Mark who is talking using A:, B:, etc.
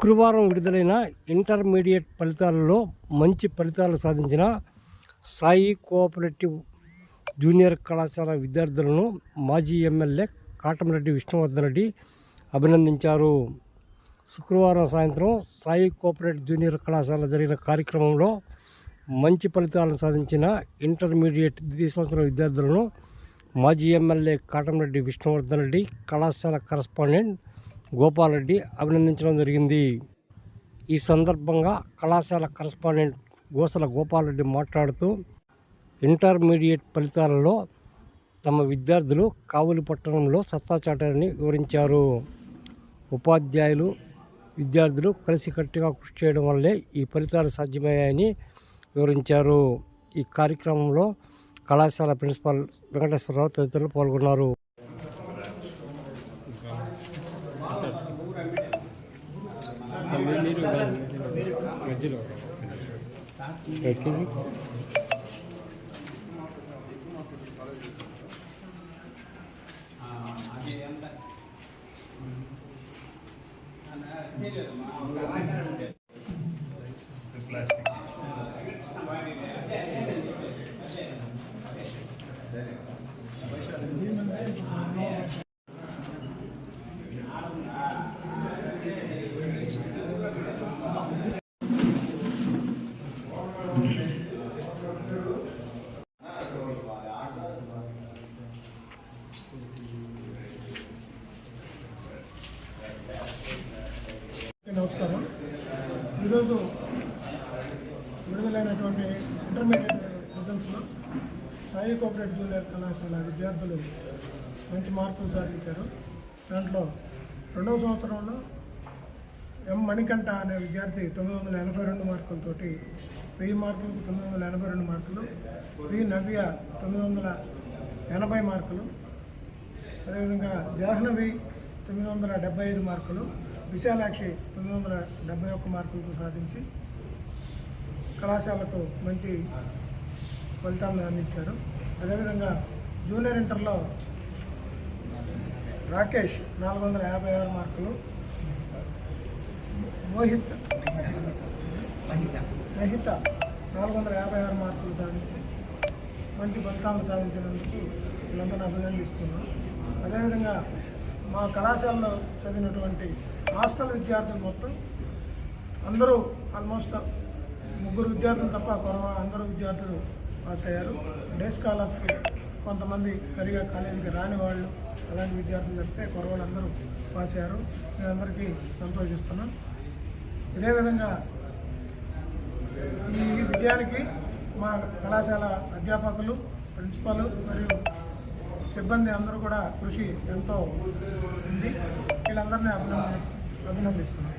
A: శుక్రవారం విడుదలైన ఇంటర్మీడియట్ ఫలితాలలో మంచి ఫలితాలు సాధించిన సాయి కోఆపరేటివ్ జూనియర్ కళాశాల విద్యార్థులను మాజీ ఎమ్మెల్యే కాటంరెడ్డి విష్ణువర్ధన్ రెడ్డి అభినందించారు. శుక్రవారం సాయంత్రం సాయి కోఆపరేటివ్ జూనియర్ కళాశాల జరిగిన కార్యక్రమంలో మంచి ఫలితాలను సాధించిన ఇంటర్మీడియట్ ద్వితీయ సంవత్సరం విద్యార్థులను మాజీ ఎమ్మెల్యే కాటంరెడ్డి విష్ణువర్ధన్ రెడ్డి, కళాశాల కరస్పాండెంట్ గోపాల్ రెడ్డి అభినందించడం జరిగింది. ఈ సందర్భంగా కళాశాల కరస్పాండెంట్ గోసల గోపాల్ రెడ్డి మాట్లాడుతూ ఇంటర్మీడియట్ ఫలితాలలో తమ విద్యార్థులు కావలి పట్టణంలో సత్తా చాటారని వివరించారు. ఉపాధ్యాయులు, విద్యార్థులు కలిసికట్టుగా కృషి చేయడం వల్లే ఈ ఫలితాలు సాధ్యమయ్యాయని వివరించారు. ఈ కార్యక్రమంలో కళాశాల ప్రిన్సిపాల్ వెంకటేశ్వరరావు తదితరులు పాల్గొన్నారు.
B: నమస్కారం. ఈరోజు విడుదలైనటువంటి ఇంటర్మీడియట్ రిజల్ట్స్లో సాయి కోఆపరేటివ్ జూనియర్ కళాశాల విద్యార్థులు మంచి మార్కులు సాధించారు. దాంట్లో రెండవ సంవత్సరంలో ఎం మణికంఠ అనే విద్యార్థి 982 మార్కులతోటి 1000 మార్కులకు 982 మార్కులు, వి నవ్య 980 మార్కులు, అదేవిధంగా జాహ్నవి 975 మార్కులు, విశాలాక్షి 971 మార్కులకు సాధించి కళాశాలకు మంచి ఫలితాలను అందించారు. అదేవిధంగా జూనియర్ ఇంటర్లో రాకేష్ 456 మార్కులు, మహిత 456 మార్కులు సాధించి మంచి ఫలితాలను సాధించినందుకు వీళ్ళందరినీ అభినందిస్తున్నాం. అదేవిధంగా మా కళాశాలలో చదివినటువంటి హాస్టల్ విద్యార్థులు మొత్తం అందరూ ఆల్మోస్ట్ 3 విద్యార్థులు తప్ప అందరూ విద్యార్థులు పాస్ అయ్యారు. డే స్కాలర్స్ కొంతమంది సరిగా కాలేజీకి రాని వాళ్ళు అలాంటి విద్యార్థులు చెప్తే కొరవాళ్ళు అందరూ పాస్ అయ్యారు. మేమందరికీ సంతోషిస్తున్నాం. ఇదే విధంగా ఈ విజయానికి మా కళాశాల అధ్యాపకులు, ప్రిన్సిపాల్ మరియు సిబ్బంది అందరూ కూడా కృషి ఎంతో ఉంది. వీళ్ళందరినీ అభినందిస్తున్నాం.